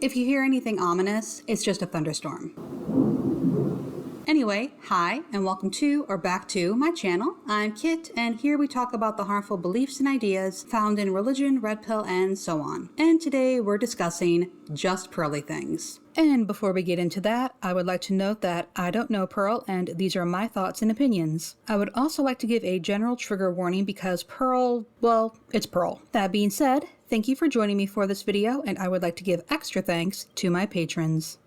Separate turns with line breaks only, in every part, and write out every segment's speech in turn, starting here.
If you hear anything ominous, it's just a thunderstorm. Anyway, hi, and welcome to or back to my channel. I'm Kit, and here we talk about the harmful beliefs and ideas found in religion, red pill, and so on. And today we're discussing just pearly things. And before we get into that, I would like to note that I don't know Pearl, and these are my thoughts and opinions. I would also like to give a general trigger warning because Pearl, well, it's Pearl. That being said, thank you for joining me for this video, and I would like to give extra thanks to my patrons.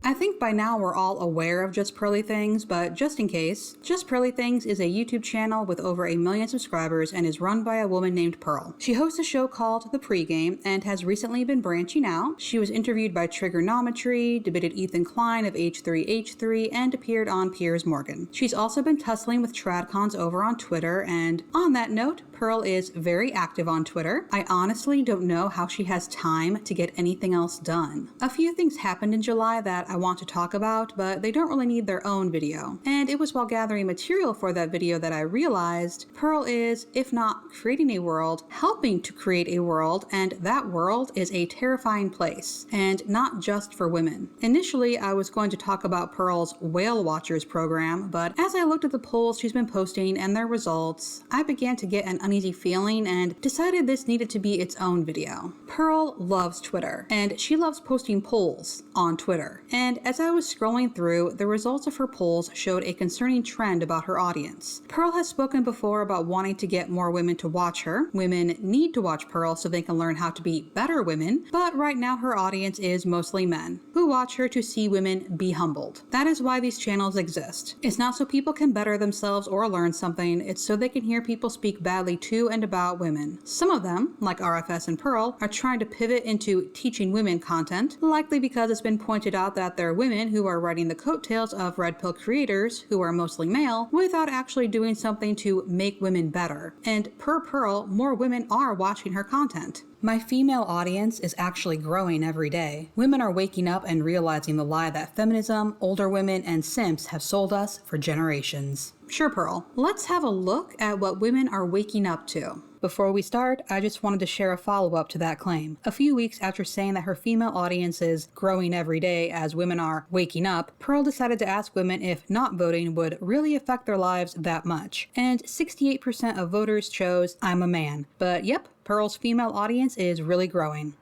I think by now we're all aware of Just Pearly Things, but just in case, Just Pearly Things is a YouTube channel with over 1 million subscribers and is run by a woman named Pearl. She hosts a show called The Pregame and has recently been branching out. She was interviewed by Trigonometry, debated Ethan Klein of H3H3, and appeared on Piers Morgan. She's also been tussling with tradcons over on Twitter, and on that note, Pearl is very active on Twitter. I honestly don't know how she has time to get anything else done. A few things happened in July that I want to talk about, but they don't really need their own video. And it was while gathering material for that video that I realized Pearl is, if not creating a world, helping to create a world, and that world is a terrifying place, and not just for women. Initially, I was going to talk about Pearl's Whale Watchers program, but as I looked at the polls she's been posting and their results, I began to get an uneasy feeling and decided this needed to be its own video. Pearl loves Twitter, and she loves posting polls on Twitter. And as I was scrolling through, the results of her polls showed a concerning trend about her audience. Pearl has spoken before about wanting to get more women to watch her. Women need to watch Pearl so they can learn how to be better women, but right now her audience is mostly men, who watch her to see women be humbled. That is why these channels exist. It's not so people can better themselves or learn something, it's so they can hear people speak badly to and about women. Some of them, like RFS and Pearl, are trying to pivot into teaching women content, likely because it's been pointed out that they're women who are riding the coattails of red pill creators, who are mostly male, without actually doing something to make women better. And per Pearl, more women are watching her content. My female audience is actually growing every day. Women are waking up and realizing the lie that feminism, older women, and simps have sold us for generations. Sure, Pearl. Let's have a look at what women are waking up to. Before we start, I just wanted to share a follow-up to that claim. A few weeks after saying that her female audience is growing every day as women are waking up, Pearl decided to ask women if not voting would really affect their lives that much. And 68% of voters chose I'm a man. But yep, Pearl's female audience is really growing.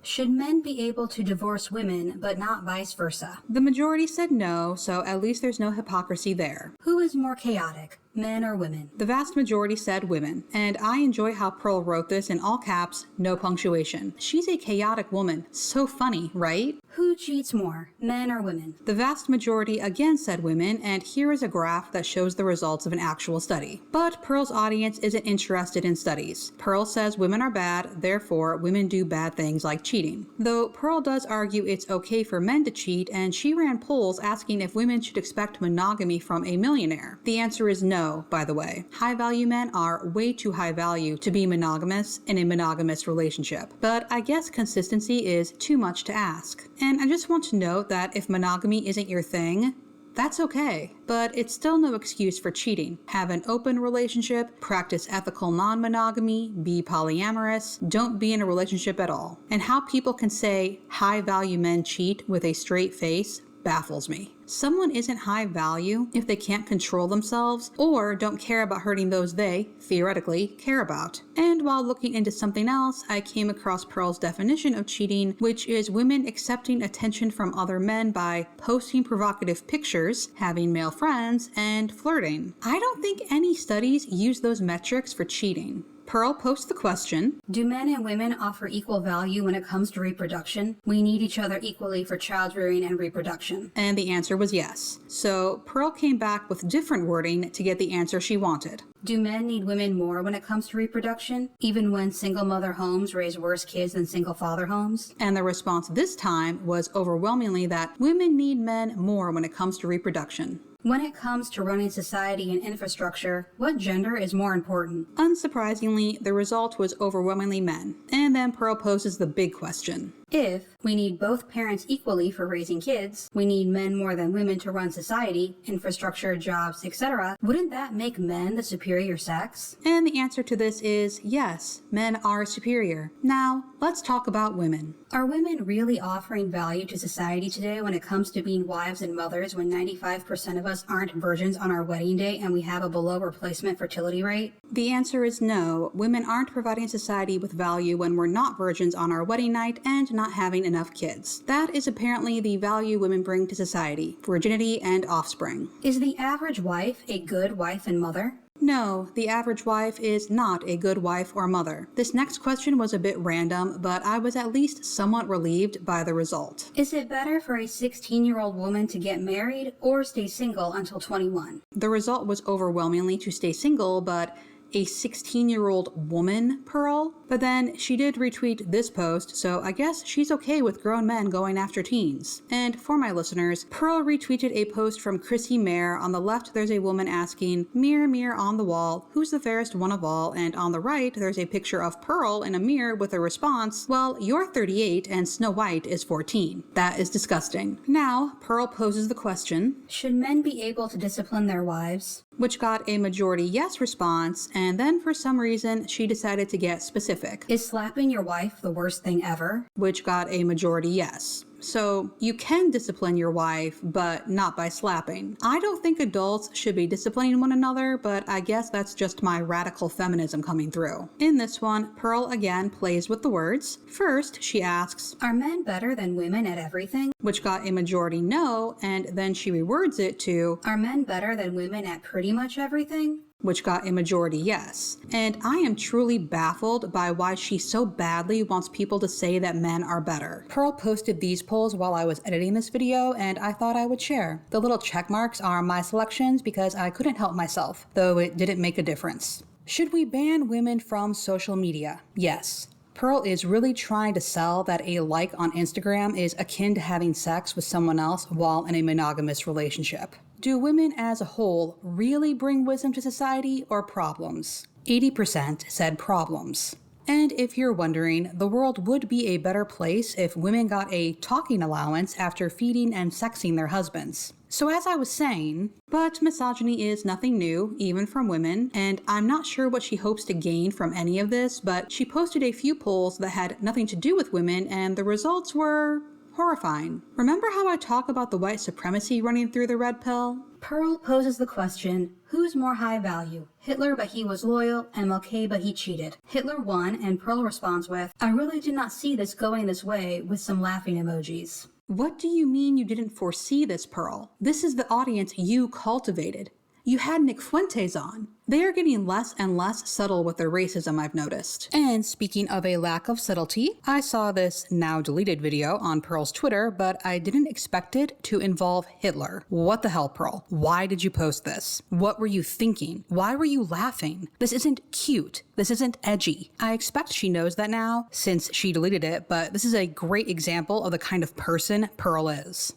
Should men be able to divorce women, but not vice versa? The majority said no, so at least there's no hypocrisy there. Who is more chaotic, men or women? The vast majority said women, and I enjoy how Pearl wrote this in all caps, no punctuation. She's a chaotic woman. So funny, right? Who cheats more, men or women? The vast majority again said women, and here is a graph that shows the results of an actual study. But Pearl's audience isn't interested in studies. Pearl says women are bad, therefore women do bad things like cheating. Though Pearl does argue it's okay for men to cheat, and she ran polls asking if women should expect monogamy from a millionaire. The answer is no, by the way. High-value men are way too high value to be monogamous in a monogamous relationship. But I guess consistency is too much to ask. And I just want to note that if monogamy isn't your thing, that's okay, but it's still no excuse for cheating. Have an open relationship, practice ethical non-monogamy, be polyamorous, don't be in a relationship at all. And how people can say high-value men cheat with a straight face baffles me. Someone isn't high value if they can't control themselves or don't care about hurting those they, theoretically, care about. And while looking into something else, I came across Pearl's definition of cheating, which is women accepting attention from other men by posting provocative pictures, having male friends, and flirting. I don't think any studies use those metrics for cheating. Pearl posts the question, do men and women offer equal value when it comes to reproduction? We need each other equally for child rearing and reproduction. And the answer was yes. So Pearl came back with different wording to get the answer she wanted. Do men need women more when it comes to reproduction, even when single mother homes raise worse kids than single father homes? And the response this time was overwhelmingly that women need men more when it comes to reproduction. When it comes to running society and infrastructure, what gender is more important? Unsurprisingly, the result was overwhelmingly men. And then Pearl poses the big question. If we need both parents equally for raising kids, we need men more than women to run society, infrastructure, jobs, etc., wouldn't that make men the superior sex? And the answer to this is yes, men are superior. Now, let's talk about women. Are women really offering value to society today when it comes to being wives and mothers when 95% of us aren't virgins on our wedding day and we have a below replacement fertility rate? The answer is no. Women aren't providing society with value when we're not virgins on our wedding night and not having enough kids. That is apparently the value women bring to society: virginity and offspring. Is the average wife a good wife and mother? No, the average wife is not a good wife or mother. This next question was a bit random, but I was at least somewhat relieved by the result. Is it better for a 16-year-old woman to get married or stay single until 21? The result was overwhelmingly to stay single, but a 16-year-old woman, Pearl? But then she did retweet this post, so I guess she's okay with grown men going after teens. And for my listeners, Pearl retweeted a post from Chrissy Mayer. On the left, there's a woman asking, "Mirror, mirror on the wall, who's the fairest one of all?" And on the right, there's a picture of Pearl in a mirror with a response, "Well, you're 38 and Snow White is 14. That is disgusting." Now, Pearl poses the question, should men be able to discipline their wives? Which got a majority yes response, and then for some reason, she decided to get specific. Is slapping your wife the worst thing ever? Which got a majority yes. So you can discipline your wife, but not by slapping. I don't think adults should be disciplining one another, but I guess that's just my radical feminism coming through. In this one, Pearl again plays with the words. First, she asks, are men better than women at everything? Which got a majority no, and then she rewords it to, are men better than women at pretty much everything? Which got a majority yes. And I am truly baffled by why she so badly wants people to say that men are better. Pearl posted these polls while I was editing this video, and I thought I would share. The little check marks are my selections because I couldn't help myself, though it didn't make a difference. Should we ban women from social media? Yes. Pearl is really trying to sell that a like on Instagram is akin to having sex with someone else while in a monogamous relationship. Do women as a whole really bring wisdom to society or problems? 80% said problems. And if you're wondering, the world would be a better place if women got a talking allowance after feeding and sexing their husbands. So as I was saying, but misogyny is nothing new, even from women, and I'm not sure what she hopes to gain from any of this, but she posted a few polls that had nothing to do with women, and the results were horrifying. Remember how I talk about the white supremacy running through the red pill? Pearl poses the question, who's more high value? Hitler but he was loyal, MLK but he cheated. Hitler won, and Pearl responds with, I really did not see this going this way, with some laughing emojis. What do you mean you didn't foresee this, Pearl? This is the audience you cultivated. You had Nick Fuentes on. They are getting less and less subtle with their racism, I've noticed. And speaking of a lack of subtlety, I saw this now deleted video on Pearl's Twitter, but I didn't expect it to involve Hitler. What the hell, Pearl? Why did you post this? What were you thinking? Why were you laughing? This isn't cute. This isn't edgy. I expect she knows that now since she deleted it, but this is a great example of the kind of person Pearl is.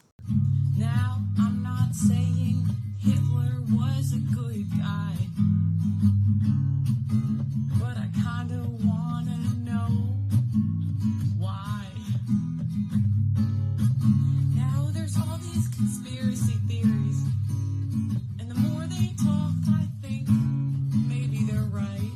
Now, I'm not saying Hitler was a good guy, but I kinda wanna know why. Now there's all these conspiracy theories, and the more they talk, I think maybe they're right.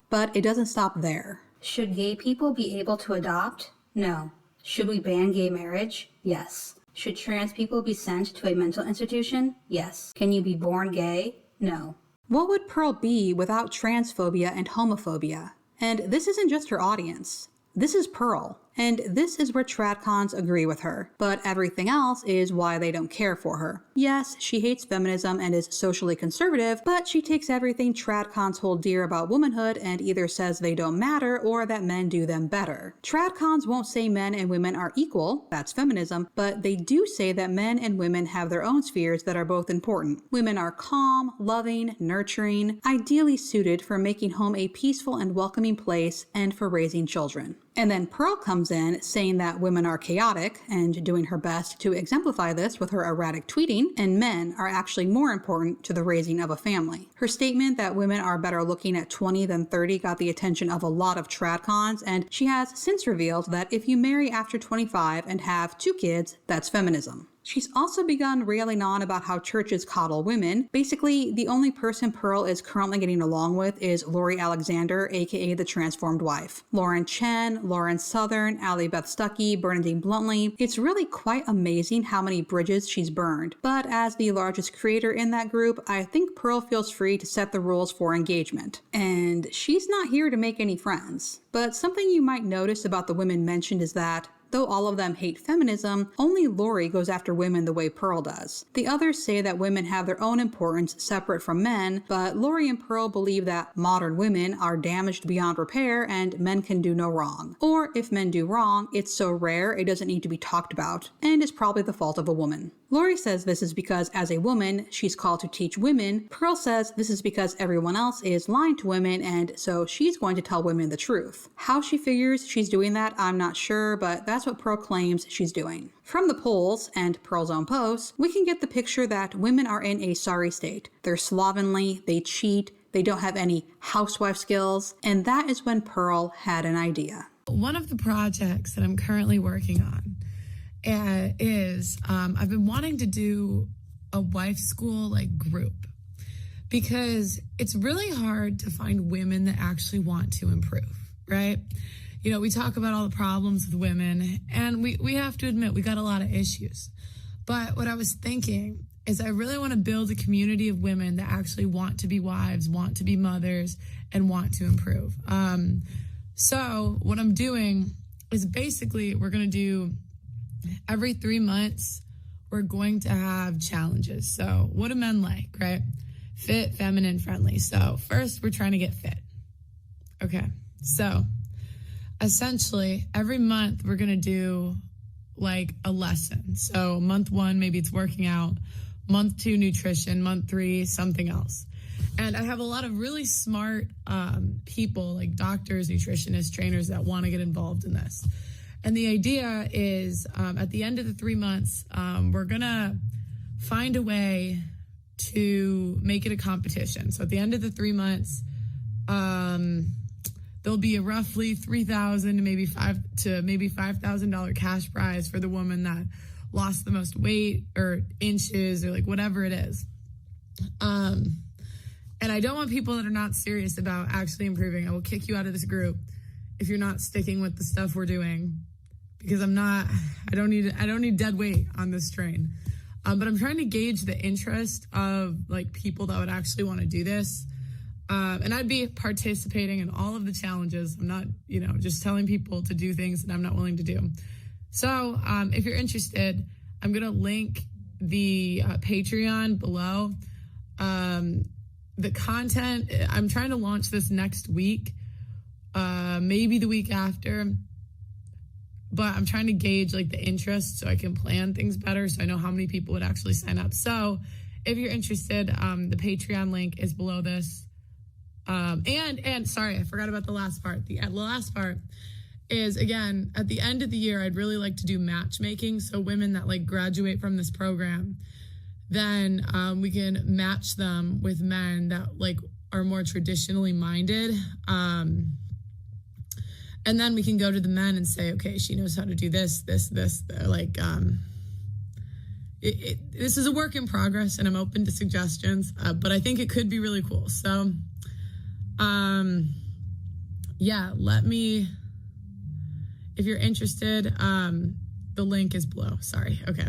But it doesn't stop there. Should gay people be able to adopt? No. Should we ban gay marriage? Yes. Should trans people be sent to a mental institution? Yes. Can you be born gay? No. What would Pearl be without transphobia and homophobia? And this isn't just her audience. This is Pearl. And this is where tradcons agree with her. But everything else is why they don't care for her. Yes, she hates feminism and is socially conservative, but she takes everything tradcons hold dear about womanhood and either says they don't matter or that men do them better. Tradcons won't say men and women are equal, that's feminism, but they do say that men and women have their own spheres that are both important. Women are calm, loving, nurturing, ideally suited for making home a peaceful and welcoming place and for raising children. And then Pearl comes in saying that women are chaotic and doing her best to exemplify this with her erratic tweeting, and men are actually more important to the raising of a family. Her statement that women are better looking at 20 than 30 got the attention of a lot of tradcons, and she has since revealed that if you marry after 25 and have 2 kids, that's feminism. She's also begun railing on about how churches coddle women. Basically, the only person Pearl is currently getting along with is Lori Alexander, aka the transformed wife. Lauren Chen, Lauren Southern, Allie Beth Stuckey, Bernadine Bluntly. It's really quite amazing how many bridges she's burned. But as the largest creator in that group, I think Pearl feels free to set the rules for engagement. And she's not here to make any friends. But something you might notice about the women mentioned is that though all of them hate feminism, only Lori goes after women the way Pearl does. The others say that women have their own importance separate from men, but Lori and Pearl believe that modern women are damaged beyond repair and men can do no wrong. Or if men do wrong, it's so rare it doesn't need to be talked about, and is probably the fault of a woman. Lori says this is because as a woman, she's called to teach women. Pearl says this is because everyone else is lying to women, and so she's going to tell women the truth. How she figures she's doing that, I'm not sure, but that's what Pearl claims she's doing. From the polls and Pearl's own posts, we can get the picture that women are in a sorry state. They're slovenly, they cheat, they don't have any housewife skills, and that is when Pearl had an idea.
One of the projects that I'm currently working on is I've been wanting to do a wife school group, because it's really hard to find women that actually want to improve, right? You know, we talk about all the problems with women, and we have to admit we got a lot of issues. But what I was thinking is I really want to build a community of women that actually want to be wives, want to be mothers, and want to improve. So what I'm doing is basically we're going to do every 3 months, we're going to have challenges. So what do men like, right? Fit, feminine, friendly. So first, we're trying to get fit. Okay. So essentially, every month, we're going to do a lesson. So month 1, maybe it's working out. Month 2, nutrition. Month 3, something else. And I have a lot of really smart people, like doctors, nutritionists, trainers that want to get involved in this. And the idea is at the end of the 3 months, we're going to find a way to make it a competition. So at the end of the 3 months, there'll be a roughly $3,000 to maybe $5,000 cash prize for the woman that lost the most weight or inches or whatever it is. And I don't want people that are not serious about actually improving. I will kick you out of this group if you're not sticking with the stuff we're doing, because I don't need dead weight on this train. But I'm trying to gauge the interest of people that would actually want to do this. And I'd be participating in all of the challenges. I'm not, just telling people to do things that I'm not willing to do. So if you're interested, I'm going to link the Patreon below. The content, I'm trying to launch this next week, maybe the week after. But I'm trying to gauge the interest so I can plan things better, so I know how many people would actually sign up. So if you're interested, the Patreon link is below this. And sorry, I forgot about the last part. The last part is, again, at the end of the year, I'd really like to do matchmaking. So women that graduate from this program, then we can match them with men that are more traditionally minded. And then we can go to the men and say, okay, she knows how to do this. This is a work in progress, and I'm open to suggestions, but I think it could be really cool. So, if you're interested, the link is below. Sorry. Okay.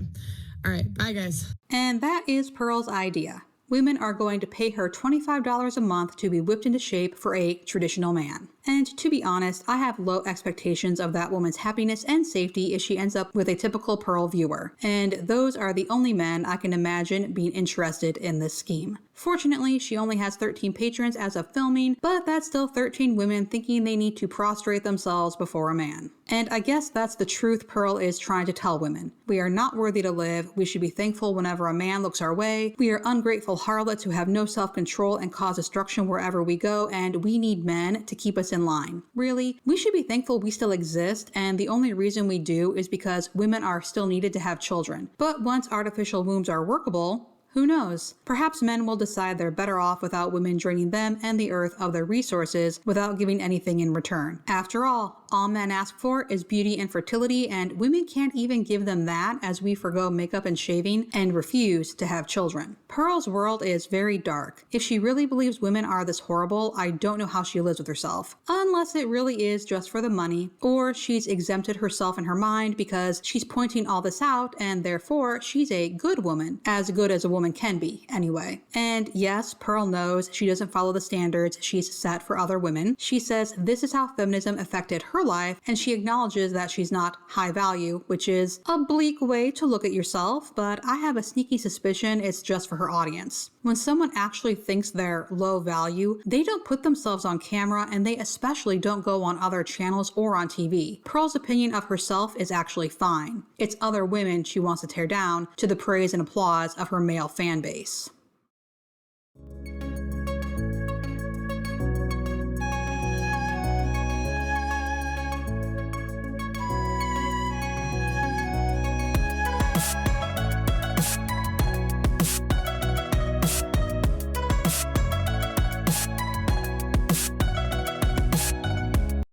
All right. Bye, guys.
And that is Pearl's idea. Women are going to pay her $25 a month to be whipped into shape for a traditional man. And to be honest, I have low expectations of that woman's happiness and safety if she ends up with a typical Pearl viewer. And those are the only men I can imagine being interested in this scheme. Fortunately, she only has 13 patrons as of filming, but that's still 13 women thinking they need to prostrate themselves before a man. And I guess that's the truth Pearl is trying to tell women. We are not worthy to live. We should be thankful whenever a man looks our way. We are ungrateful harlots who have no self-control and cause destruction wherever we go, and we need men to keep us first in line. Really, we should be thankful we still exist, and the only reason we do is because women are still needed to have children. But once artificial wombs are workable, who knows? Perhaps men will decide they're better off without women draining them and the earth of their resources without giving anything in return. After all men ask for is beauty and fertility, and women can't even give them that as we forgo makeup and shaving and refuse to have children. Pearl's world is very dark. If she really believes women are this horrible, I don't know how she lives with herself. Unless it really is just for the money, or she's exempted herself in her mind because she's pointing all this out and therefore she's a good woman. As good as a woman can be, anyway. And yes, Pearl knows she doesn't follow the standards she's set for other women. She says this is how feminism affected her life, and she acknowledges that she's not high value, which is a bleak way to look at yourself, but I have a sneaky suspicion it's just for her audience. When someone actually thinks they're low value, they don't put themselves on camera, and they especially don't go on other channels or on TV. Pearl's opinion of herself is actually fine. It's other women she wants to tear down to the praise and applause of her male fan base.